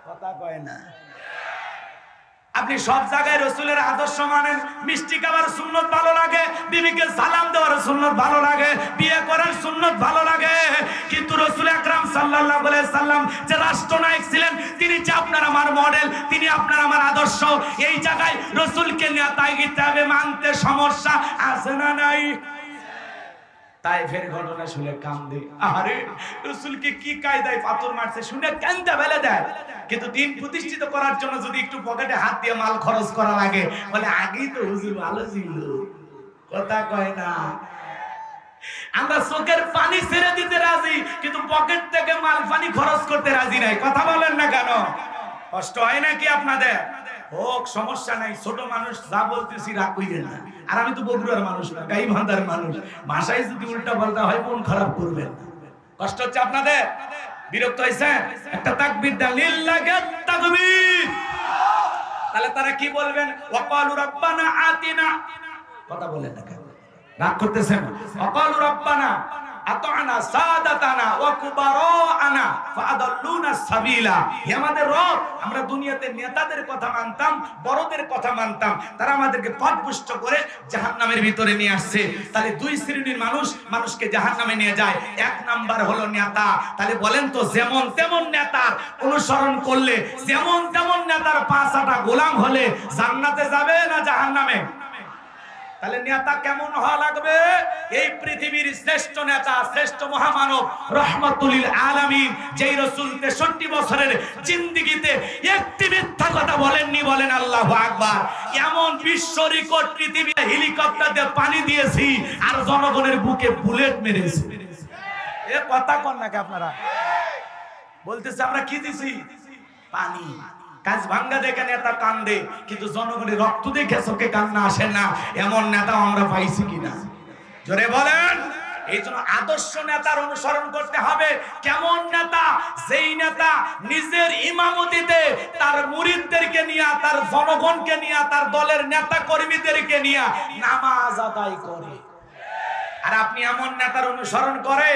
কথা কয় না? আপনি সব জায়গায় রাসূলের আদর্শ মানেন, মিষ্টি খাবার সুন্নত ভালো লাগে, বিবিকে সালাম দেওয়ার সুন্নত ভালো লাগে, বিয়ে করার সুন্নত ভালো লাগে, কিন্তু রাসূল আকরাম সাল্লাল্লাহু আলাইহি সাল্লাম যে রাষ্ট্রনায়ক ছিলেন, তিনি যে আপনার আমার মডেল, তিনি আপনার আমার আদর্শ, এই জায়গায় রাসূলকে নেতা হিসেবে মানতে সমস্যা আছে না নাই? তাইফের ঘটনা শুনে কান্দে, আরে রাসূলকে কি কায়দায় পাথর মারছে শুনে কান্দা ফেলে দেয়। কিন্তু দিন প্রতিষ্ঠিত করার জন্য যদি একটু পকেটে হাত দিয়ে মাল খরচ করা লাগে, বলে আগেই তো হুজুর ভালো ছিল। কথা কয় না? আমরা চোখের পানি ছেড়ে দিতে রাজি, কিন্তু পকেট থেকে মাল পানি খরচ করতে রাজি নাই। কথা বলেন না কেন? কষ্ট হয় নাকি আপনাদের? হোক, সমস্যা নাই। ছোট মানুষ যা বলতেছি রাগ কইরেন না। আর আমি তো বগুড়ার মানুষ না, গাইবান্ধার মানুষ। ভাষায় যদি উল্টা পাল্টা হয় মন খারাপ করবেন। কষ্ট হচ্ছে আপনাদের? বিরক্ত হয়েছে? একটা তাকবীর দেন, লিল্লাহি তাকবীর। তাহলে তারা কি বলবেন? ওয়াকালু রাব্বানা আতিনা। কথা বলেন না কেন? রাগ করতেছেন? ওয়াকালু রাব্বানা আতানা সাদাতানা ওয়া কুবারানা ফাআদাল্লুনা সাবিলা। হে আমাদের রব, আমরা দুনিয়াতে নেতাদের কথা মানতাম, বড়দের কথা মানতাম, তারা আমাদেরকে পথভ্রষ্ট করে জাহান্নামের ভিতরে নিয়ে আসছে। তাহলে দুই শ্রেণীর মানুষকে জাহান্নামে নিয়ে যায়। এক নাম্বার হলো নেতা। তাহলে বলেন তো, যেমন তেমন নেতার অনুসরণ করলে, যেমন তেমন নেতার পাঁচটা গোলাম হলে জান্নাতে যাবে না জাহান্নামে? তাহলে নেতা কেমন হওয়া লাগবে? এই পৃথিবীর শ্রেষ্ঠ নেতা, শ্রেষ্ঠ মহামানব রহমাতুল লিল আলামিন, যেই রাসূল 63 বছরের জিন্দেগিতে একটি মিথ্যা কথা বলেননি। বলেন আল্লাহু আকবার। এমন বিশ্ব রেকর্ড পৃথিবী হেলিকপ্টার দিয়ে পানি দিয়েছি আর জনগণের বুকে বুলেট মেরেছি। এ কথা কোন নাকি আপনারা? বলতেছে আমরা কি দিছি? পানি। কাজ ভাঙ্গা দেখে নেতা কান্দে, কিন্তু জনগণের রক্ত দেখে চোখে কান্না আসে না। এমন নেতা আমরা পাইছি কিনা? জোরে বলেন। এই জন্য আদর্শ নেতার অনুসরণ করতে হবে। কেমন নেতা? যেই নেতা নিজের ইমামতিতে তার মুরিদদেরকে নিয়ে, তার জনগণকে নিয়ে, তার দলের নেতা কর্মীদেরকে নিয়ে নামাজ আদায় করে। আর আপনি এমন নেতার অনুসরণ করে,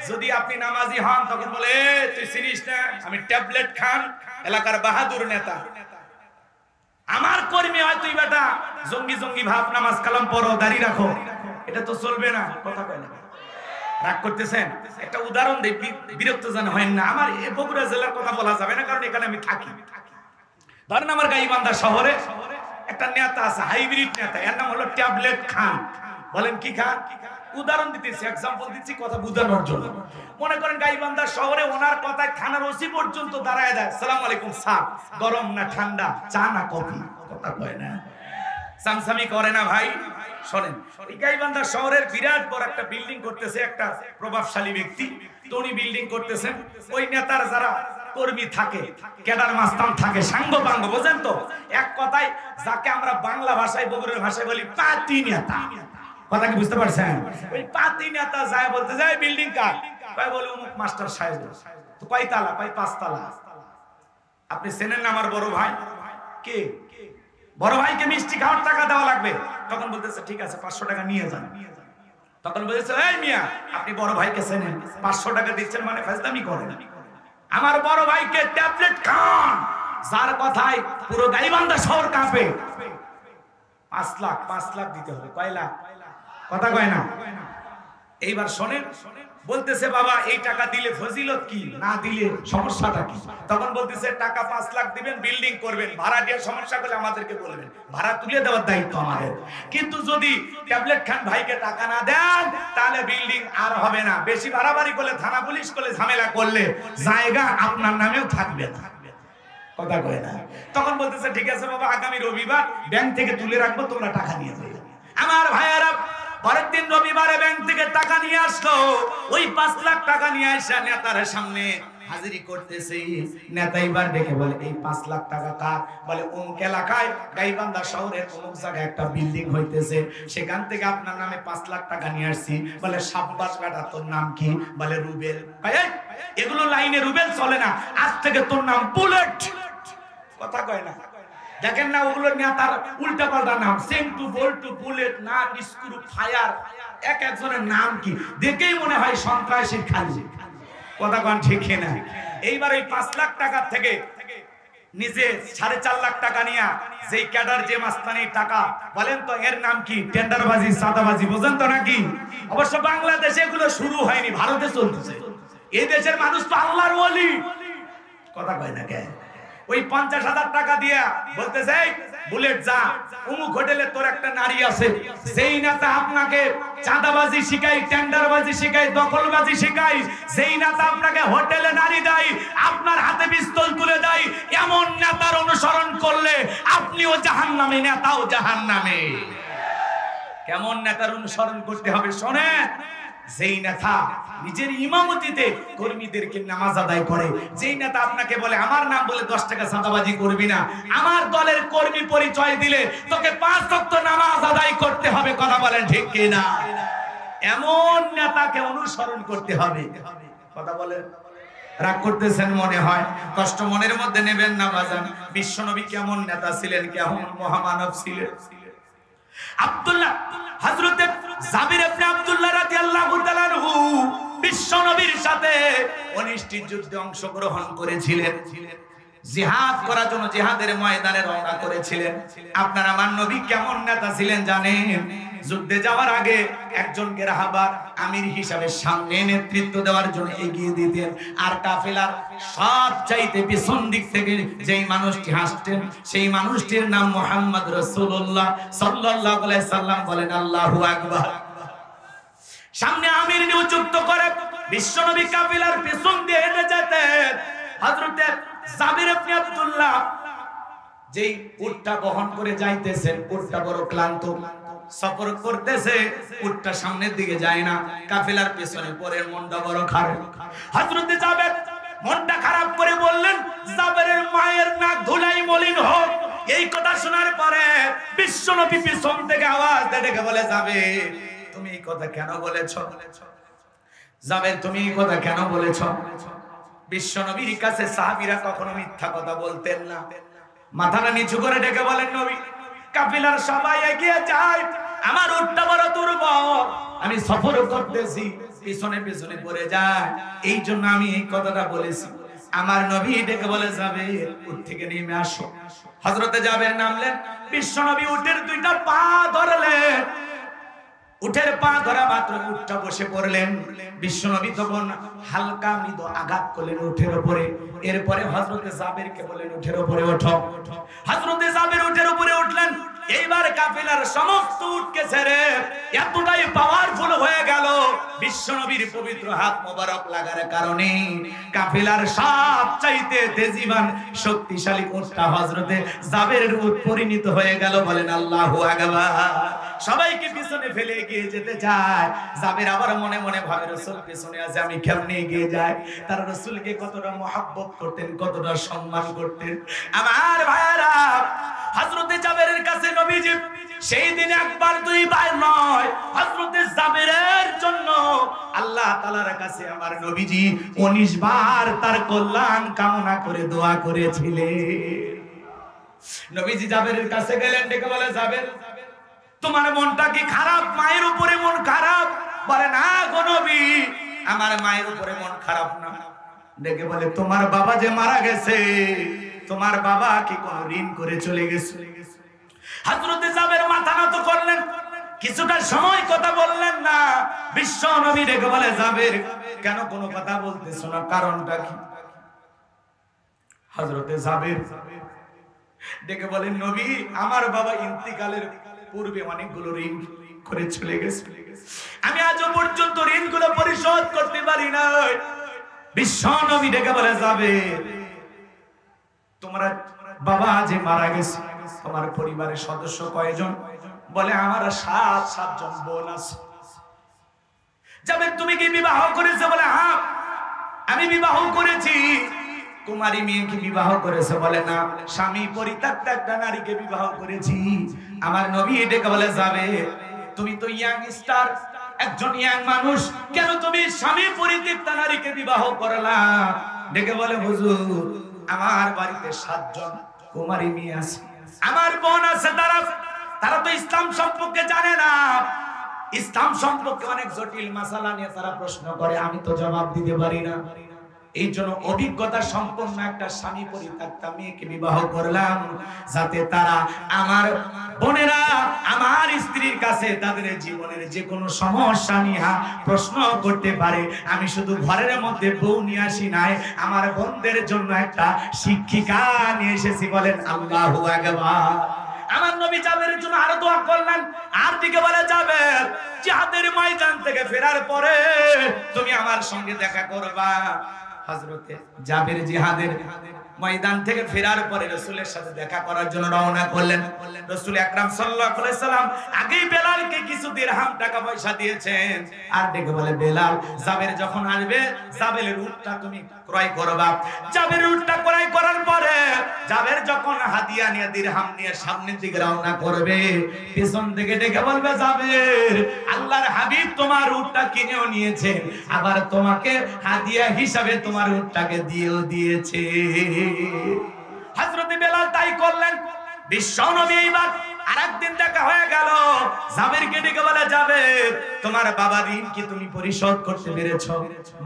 যদি আপনি নামাজি হন তখন বলে, তুই চিনিস না আমি ট্যাবলেট খান, এলাকার বাহাদুর নেতা। আমার কর্মী হয় তুই বেটা জঙ্গি জঙ্গি ভাব, নামাজ কালাম পড়ো, দাড়ি রাখো। এটা তো চলবে না। কথা কয় না? রাগ করতেছেন? একটা উদাহরণ দেই, বিরক্ত যেন হয় না। আমার এই বগুড়া জেলার কথা বলা যাবে না, কারণ এখানে আমি থাকি। ধরেন আমার গাইবান্ধা শহরে একটা নেতা আছে, হাইব্রিড নেতা, এর নাম হলো ট্যাবলেট খান। বলেন কি খান? উদাহরণ দিতেছি, এক্সাম্পল দিচ্ছি কথা বুঝানোর জন্য। মনে করেন গাইবান্ধা শহরে ওনার কথায় থানার ওসি পর্যন্ত দাঁড়ায় দেয়, সালাম আলাইকুম স্যার, গরম না ঠান্ডা, চা না কফি? কথা কয় না? সামসামি করে না ভাই? শোনেন, গাইবান্ধা শহরের বিরাট বড় একটা বিল্ডিং করতেছে একটা প্রভাবশালী ব্যক্তি। উনি বিল্ডিং করতেছেন, ওই নেতার যারা কর্মী থাকে, ক্যাডার মাস্তান থাকে, সাঙ্গ পাঙ্গ, বোঝেন তো? এক কথায় যাকে আমরা বাংলা ভাষায়, বগুড়ার ভাষায় বলি পাতি নেতা। কথা কি বুঝতে পারছেন? ওই পাতি নেতা যায় বলতে যায় বিল্ডিং কার? কয় বলে অমুক মাস্টার সাহেব। তো কয় তালা? কয় 5 তালা। আপনি চেনেন না আমার বড় ভাই? কে? বড় ভাইকে মিষ্টি খাওয়ার টাকা দেওয়া লাগবে। তখন বলতেছে ঠিক আছে 500 টাকা নিয়ে যান। তখন বলেছে, এই মিয়া আপনি বড় ভাইকে চেনেন, 500 টাকা দিচ্ছেন মানে ফাজলামি করেন। আমার বড় ভাইকে ট্যাবলেট খান, যার কথায় পুরো গাইবান্ধা শহর কাঁপে। 5 লাখ দিতে হবে। কয় লাখ? কথা কয় না? এইবার শোনেন, বলতেছে বাবা এই টাকা দিলে ফজিলত কি, না দিলে সমস্যাটা কি? তখন বলতেছে টাকা 5 লাখ দিবেন, বিল্ডিং করবেন, ভাড়া দিয়ে সমস্যা করলে আমাদেরকে বলবেন, ভাড়া তুলে দেওয়ার দায়িত্ব আমাদের। কিন্তু যদি ট্যাবলেট খান ভাইকে টাকা না দেন তাহলে বিল্ডিং আর হবে না। বেশি বাড়াবাড়ি করলে, থানা পুলিশ করলে, ঝামেলা করলে জায়গা আপনার নামেও থাকবে না। কথা কয় না? তখন বলতেছে ঠিক আছে বাবা, আগামী রবিবার ব্যাংক থেকে তুলে রাখবো, তোমরা টাকা নিয়ে যাবে। আমার ভাইয়েরা পরের দিন রবিবারে ব্যাংক থেকে টাকা নিয়ে আসলো। ওই 5 লাখ টাকা নিয়ে আসা নেতার সামনে হাজিরি করতেছে। নেতা এবার ডেকে বলে, এই 5 লাখ টাকা কার? বলে অমুক এলাকায় গাইবান্ধা শহরের অমুক জায়গায় একটা বিল্ডিং হইতেছে, সেখান থেকে আপনার নামে 5 লাখ টাকা নিয়ে আসছি। বলে সাব্বাস বেটা, তোর নাম কি? বলে রুবেল। এগুলো লাইনে রুবেল চলে না, আজ থেকে তোর নাম বুলেট। কথা কয় না? দেখেন না ওগুলো নেতার উল্টা পাল্টা নাম, সেন্টু, বল্টু, বুলেট, নাট, স্ক্রু, ফায়ার, এক একজনের নাম কি দেখেই মনে হয় সন্ত্রাসীর খালি। কথা কন ঠিক না? এইবার এই 5 লাখ টাকা থেকে নিজে 4.5 লাখ টাকা নিয়ে যেই ক্যাডার, যে মাস্তানি টাকা, বলেন তো এর নাম কি? টেন্ডারবাজি, সাদাবাজি, বোঝেন তো নাকি? অবশ্য বাংলাদেশে এগুলো শুরু হয়নি, ভারতে চলতেছে। এই দেশের মানুষ তো আল্লাহর ওলি। কথা কয় না কে? ওই 50,000 টাকা দিয়া বলতেছে, বুলেট যা অমুক হোটেলে তোর একটা নারী আছে, সেই নেতা আপনাকে চাঁদাবাজি শিখাই, টেন্ডারবাজি শিখাই, দখলবাজি শিখাই, সেই নেতা আপনাকে হোটেলে নারী দেয়, আপনার হাতে পিস্তল তুলে দেয়, এমন নেতার অনুসরণ করলে আপনিও জাহান্নামে, নেতাও জাহান্নামে। কেমন নেতার অনুসরণ করতে হবে শোনেন। যেই নেতা নিজের ইমামতিতে কর্মীদেরকে নামাজ আদায় করে, যেই নেতা আপনাকে বলে আমার নাম বলে 10 টাকা চাঁদাবাজি করবি না, আমার দলের কর্মী পরিচয় দিলে তোকে 5 ওয়াক্ত নামাজ আদায় করতে হবে, কথা বলেন ঠিক কি না? এমন নেতাকে অনুসরণ করতে হবে, কথা বলেন। রাগ করতেছেন মনে হয়, কষ্ট মনের মধ্যে নেবেন না বাজান। বিশ্বনবী কেমন নেতা ছিলেন, কেমন মহামানব ছিলেন। আব্দুল্লাহ হযরতে জাবির ইবনে আব্দুল্লাহ রাদিয়াল্লাহু তাআলা আনহু বিশ্বনবীর সাথে 19টি যুদ্ধে অংশগ্রহণ করেছিলেন, জিহাদ করার জন্য জিহাদের ময়দানে রওনা করেছিলেন। আপনার আমার নবী কেমন নেতা ছিলেন জানেন? যুদ্ধে যাওয়ার আগে একজনকে রাহাবার আমির হিসাবে সামনে নেতৃত্ব দেওয়ার জন্য এগিয়ে দিতেন, আর কাফেলার সবচাইতে পিছন দিক থেকে যেই মানুষটি হাসতেন সেই মানুষটির নাম মুহাম্মদ রাসূলুল্লাহ সাল্লাল্লাহু আলাইহি সাল্লাম। বলেন আল্লাহু আকবার। সামনে আমির নিযুক্ত করে বিশ্বনবী কাফেলার পিছন দিয়ে হেঁটে যেতেন। হযরতে জাবির ইবনে আব্দুল্লাহ যেই উটটা বহন করে যাইতেছেন, উটটা বড় ক্লান্ত, সফর করতেছে, উটটা সামনের দিকে যায় না, কাফেলার পেছনে পড়ে, মনটা বড় খারাপ। হযরতে জাবের মনটা খারাপ করে বললেন, জাবেরের মায়ের নাক ধুলাই মলিন হোক। এই কথা শোনার পরে বিশ্বনবী পিছন থেকে আওয়াজ ডেকে বলে, জাবের তুমি এই কথা কেন বলেছো? জাবের তুমি এই কথা কেন বলেছো? বিশ্বনবীর কাছে সাহাবীরা কখনো মিথ্যা কথা বলতেন না। মাথাটা নিচু করে ডেকে বলেন, নবী কাফেলার সবাই এগিয়ে যায়, আমার উটটা বড় দুর্বল, আমি সফর করতেছি, পিছনে পিছনে পড়ে যায়, এই জন্য আমি এই কথাটা বলেছি। আমার নবী ডেকে বলে, যাবে উট থেকে নেমে আসো। হযরতে জাবের নামলেন, বিশ্বনবী উটের 2টা পা ধরলেন, উটের পা ধরা মাত্র উটটা বসে পড়লেন। বিশ্বনবী তখন হালকা মৃদু আঘাত করলেন উটের উপরে। এরপরে হযরতে জাবেরকে বলেন, উটের উপরে ওঠো। হযরতে জাবের উটের উপরে উঠলেন। এইবার কাফেলার সমস্ত উটকে ছেড়ে এতটাই পাওয়ারফুল হয়ে গেল বিশ্বনবীর পবিত্র হাত মোবারক লাগার কারণে, কাফেলার সবচাইতে তেজিবান শক্তিশালী উটটা হযরতে জাবেরের উট পরিণত হয়ে গেল। বলেন আল্লাহু আকবার। সবাইকে পিছনে ফেলে এগিয়ে যেতে চায়। জাবের আবার মনে মনে ভাবে, রাসূল পিছনে আছে, আমি কেমনে এগিয়ে যাই? তারা রাসূলকে কতটা মহব্বত করতেন, কতটা সম্মান করতেন। আমার ভাইরা, হযরতে জাবেরের কাছে নবীজি সেই দিন একবার দুইবার নয়, হযরতে জাবেরের জন্য আল্লাহ তাআলার কাছে আমার নবীজি 19 বার তার কল্যাণ কামনা করে দোয়া করেছিলেন। নবীজি জাবেরের কাছে গেলেন, ডেকে বলে, জাবের তোমার মনটা কি খারাপ? মায়ের উপরে মন খারাপ? বলে, না গো নবী, আমার মায়ের উপরে মন খারাপ না। ডেকে বলে, তোমার বাবা যে মারা গেছে, তোমার বাবা কি কোনো ঋণ করে চলে গেছে? হযরতে জাবের মাথা নত করলেন, কিছুটা সময় কথা বললেন না। বিশ্ব নবী ডেকে বলে, জাবের কেন কোনো কথা বলতেছ না, কারণটা কি? হযরতে জাবের ডেকে বলেন, নবী আমার বাবা ইন্তিকালের পূর্বে অনেকগুলো ঋণ করে চলে গেছে, আমি আজও পর্যন্ত ঋণগুলো পরিশোধ করতে পারি না। বিশ্ব নবী ডেকে বলে, জাবের তোমার বাবা যে মারা গেছে, তোমার পরিবারের সদস্য কয়জন? বলে, আমার 7 জন বোন আছে। জাবের তুমি কি বিবাহ করেছো? বলে, হ্যাঁ আমি বিবাহ করেছি। কুমারী মেয়েকে বিবাহ করেছে? বলে, না স্বামী পরিত্যক্ত একটা নারীকে বিবাহ করেছি। আমার নবী ডেকে বলে, যাবে তুমি তো ইয়াং স্টার, একজন ইয়াং মানুষ, কেন তুমি স্বামী পরিত্যক্ত নারীকে বিবাহ করলা? ডেকে বলে, হুজুর আমার বাড়িতে 7 জন কুমারী মেয়ে আছে, আমার বোন আছে, তারা তো ইসলাম সম্পর্কে জানে না, ইসলাম সম্পর্কে অনেক জটিল মাসালা নিয়ে তারা প্রশ্ন করে, আমি তো জবাব দিতে পারি না। এই জন্য অভিজ্ঞতা সম্পন্ন একটা স্বামী পরিত্যক্ত মেয়েকে বিবাহ করলাম, যাতে তারা আমার বোনেরা আমার স্ত্রীর কাছে তাদের জীবনের যে কোনো সমস্যা নিয়ে প্রশ্ন করতে পারে। আমি শুধু ঘরের মধ্যে বউ নিয়ে আসি নাই, আমার বোনদের জন্য একটা শিক্ষিকা নিয়ে এসেছি। বলেন আল্লাহু আকবার। আমার নবী জাবেরের জন্য আরো দোয়া করলেন। আর দিকে বলে, জাবের জিহাদের ময়দান থেকে ফেরার পরে তুমি আমার সঙ্গে দেখা করবা। হযরতে জাবের জিহাদের ময়দান থেকে ফেরার পরে রাসূলের সাথে দেখা করার জন্য রওনা করলেন। রাসূল আকরাম সাল্লাল্লাহু আলাইহি সাল্লাম আগেই বেলালকে কিছু দিরহাম টাকা পয়সা দিয়েছেন, আর ডেকে বলে বেলাল জাবের যখন আসবে জাবেলের উটটা তুমি ক্রয় করবা। জাবের উটটা ক্রয় করার পরে জাবের যখন হাদিয়া নিয়ে দিরহাম নিয়ে সামনের দিকে রওনা করবে, পেছন থেকে ডেকে বলবে জাবের আল্লাহর হাবিব তোমার উটটা কিনেও নিয়েছে, আবার তোমাকে হাদিয়া হিসাবে তোমার উটটাকে দিয়েও দিয়েছে। হযরত বেলাল তাই করলেন। বিশ্বনবী এইবার আরেকদিন দেখা হয়ে গেল, জাবেরকে ডেকে বলে জাবের তোমার বাবার ঋণ কি তুমি পরিশোধ করতে পেরেছো?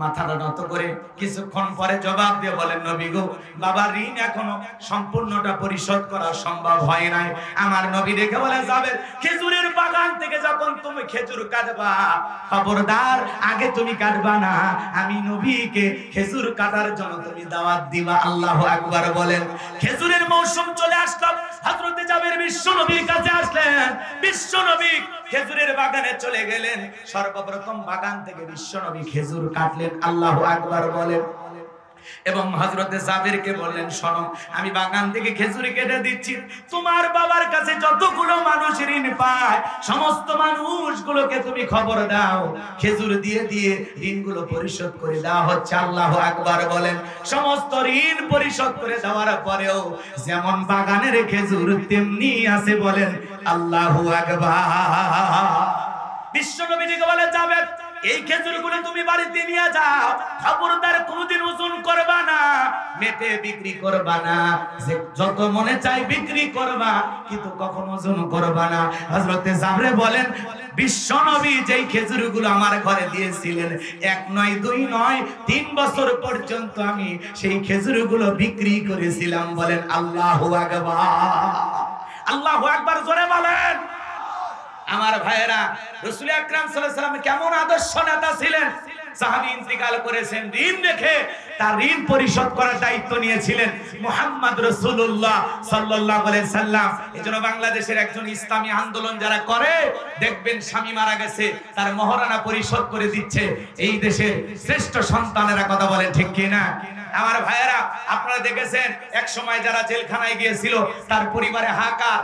মাথাটা নত করে কিছুক্ষণ পরে জবাব দিয়ে বলেন নবী গো, বাবার ঋণ এখনো সম্পূর্ণটা পরিশোধ করা সম্ভব হয় নাই। আমার নবী ডেকে বলে জাবের খেজুরের বাগান থেকে যখন তুমি খেজুর কাটবা, খবরদার আগে তুমি কাটবা না, আমি নবীকে খেজুর কাটার জন্য তুমি দাওয়াত দিবা। আল্লাহু আকবার বলেন। খেজুরের মৌসুম চলে আসলো, হযরত জাবের বিশ্বনবীর কাছে আসলেন। বিশ্বনবী খেজুরের বাগানে চলে গেলেন, সর্বপ্রথম বাগান থেকে বিশ্বনবী খেজুর কাটলেন। আল্লাহু আকবার বলেন। এবং হযরতে জাবেরকে বললেন শোনো, আমি বাগান থেকে খেজুর কেটে দিচ্ছি, তোমার বাবার কাছে যতগুলো মানুষ ঋণ পায় সমস্ত মানুষগুলোকে তুমি খবর দাও, খেজুর দিয়ে দিয়ে ঋণগুলো পরিশোধ করে দেওয়া হচ্ছে। আল্লাহু আকবার বলেন। সমস্ত ঋণ পরিশোধ করে দেওয়ার পরেও যেমন বাগানের খেজুর তেমনি আছে, বলেন আল্লাহু আকবার। বিশ্বনবীকে বলে জাবের এই খেজুরগুলো তুমি বাড়িতে নিয়ে যাও, খবরদার কোনোদিন ওজন করবা না, মেপে বিক্রি করবা না, যে যত মনে চাই বিক্রি করবা, কিন্তু কখনো ওজন করবা না। হযরতে জাবরে বলেন বিশ্বনবী যেই খেজুরগুলো আমার ঘরে দিয়েছিলেন, এক নয় দুই নয় 3 বছর পর্যন্ত আমি সেই খেজুরগুলো বিক্রি করেছিলাম। বলেন আল্লাহু আকবার। আল্লাহু আকবার জোরে বলেন। আমার ভাইয়েরা, রাসূল আকরাম সাল্লাল্লাহু আলাইহি ওয়াসাল্লাম কেমন আদর্শ নেতা ছিলেন। সাহাবী ইন্তিকাল করেছেন, ঋণ রেখে তার ঋণ পরিশোধ করার দায়িত্ব নিয়েছিলেন মুহাম্মদ রাসূলুল্লাহ সাল্লাল্লাহু আলাইহি সাল্লাম। এজন্য বাংলাদেশের একজন ইসলামী আন্দোলন যারা করে, দেখবেন স্বামী মারা গেছে তার মহারণা পরিশোধ করে দিচ্ছে এই দেশের শ্রেষ্ঠ সন্তানেরা। কথা বলেন ঠিক কি না? আমার ভাইয়েরা, আপনারা দেখেছেন এক সময় যারা জেলখানায় গিয়েছিল তার পরিবারে হাহাকার,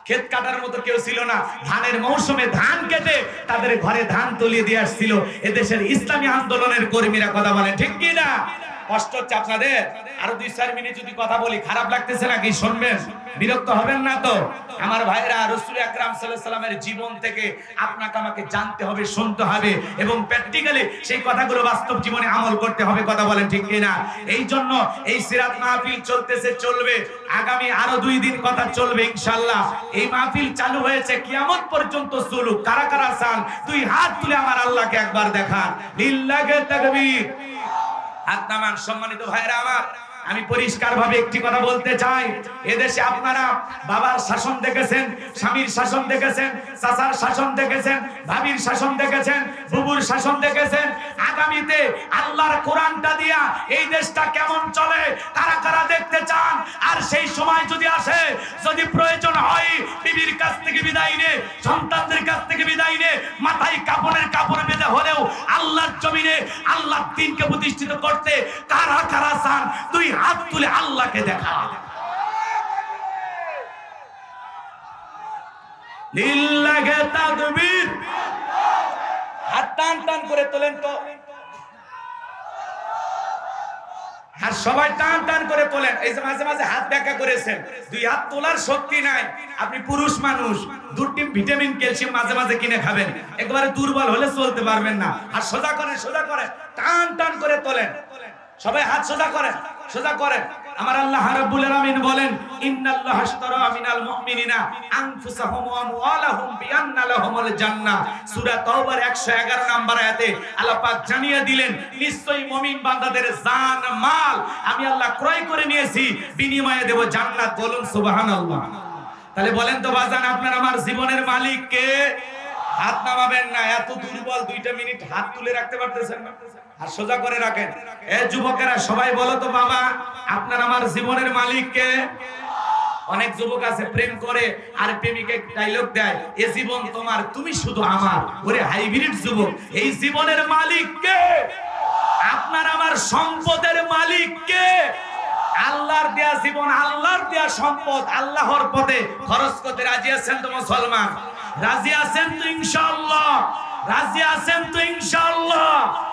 ক্ষেত কাটার মতো কেউ ছিল না, ধানের মৌসুমে ধান কেটে তাদের ঘরে ধান তুলিয়ে দিয়ে আসছিল এদেশের ইসলামী আন্দোলনের কর্মীরা। কথা বলেন ঠিক কি না? কষ্ট হচ্ছে আপনাদের? আরো 2-4 মিনিট যদি কথা বলি খারাপ লাগতেছে নাকি? শুনবেন, বিরক্ত হবেন না তো? আমার ভাইরা, রাসূল আকরাম সাল্লাল্লাহু আলাইহি সাল্লামের জীবন থেকে আপনাকে আমাকে জানতে হবে, শুনতে হবে এবং প্র্যাকটিক্যালি সেই কথাগুলো বাস্তব জীবনে আমল করতে হবে। কথা বলেন ঠিক কি না? এই জন্য এই সিরাত মাহফিল চলতেছে, চলবে, আগামী আরো 2 দিন কথা চলবে ইনশাআল্লাহ। এই মাহফিল চালু হয়েছে, কিয়ামত পর্যন্ত চলুক। কারা কারা চান 2 হাত তুলে আমার আল্লাহকে একবার দেখান। লিল্লাহি তাকবীর। হাত নামান। সম্মানিত ভাইরা আমার, আমি পরিষ্কার ভাবে একটি কথা বলতে চাই। এদেশে আপনারা বাবার শাসন দেখেছেন, স্বামীর শাসন দেখেছেন, চাচার শাসন দেখেছেন, ভাবির শাসন দেখেছেন, বুবুর শাসন দেখেছেন। আগামীতে আল্লাহর কোরআনটা দিয়া এই দেশটা কেমন চলে কারা কারা দেখতে চান? আর সেই সময় যদি আসে, যদি প্রয়োজন হয় বিবির কাছ থেকে বিদায় নে, সন্তানদের কাছ থেকে বিদায় নে, মাথায় কাপড়ের কাপড় বেঁধে হলেও আল্লাহর জমিনে আল্লাহর দ্বীনকে প্রতিষ্ঠিত করতে কারা কারা চান? 2 হাত তুলে আল্লাহকে দেখা। লিল্লাহি তাকবীর। হাত টান টান করে তোলেন তো, আর সবাই টান টান করে তোলেন। এই যে মাঝে মাঝে হাত ব্যাকা করেছেন, 2 হাত তোলার শক্তি নাই। আপনি পুরুষ মানুষ, 2 টিম ভিটামিন ক্যালসিয়াম মাঝে মাঝে কিনে খাবেন, একেবারে দুর্বল হলে চলতে পারবেন না। আর সোজা করেন, সোজা করেন, টান টান করে তোলেন। সবাই হাত সোজা করেন, সোজা করেন। আমার আল্লাহ রাব্বুল আলামিন বলেন, ইন্নাল্লাহা আশতারা মিনাল মুমিনিনা আনফুসাহুম ওয়া আমওয়ালাহুম বিআন্না লাহুমুল জান্নাহ। সূরা তাওবার 111 নম্বর আয়াতে আল্লাহ পাক জানিয়ে দিলেন, নিশ্চয়ই মুমিন বান্দাদের জান মাল আমি আল্লাহ ক্রয় করে নিয়েছি, বিনিময়ে দেব জান্নাত। বলুন সুবহানাল্লাহ। তাহলে বলেন তো বাজান, আপনার আমার জীবনের মালিক কে? হাত নামাবেন না, এত দুর্বল 2টা মিনিট হাত তুলে রাখতে পারতেছেন না, আর সোজা করে রাখেন। এ যুবকেরা সবাই বলো তো বাবা, আপনার আমার জীবনের মালিক কে? অনেক যুবক আছে প্রেম করে আর প্রেমিকে ডায়লগ দেয়, এ জীবন তোমার, তুমি শুধু আমার। ওরে হাইব্রিড যুবক, এই জীবনের মালিক কে? আপনার আমার সম্পদের মালিক কে? আল্লাহর দেয়া জীবন, আল্লাহর দেয়া সম্পদ আল্লাহর পথে খরচ করতে রাজি আছেন তো মুসলমান? রাজি আছেন তো ইনশাআল্লাহ? রাজি আছেন তো ইনশাআল্লাহ?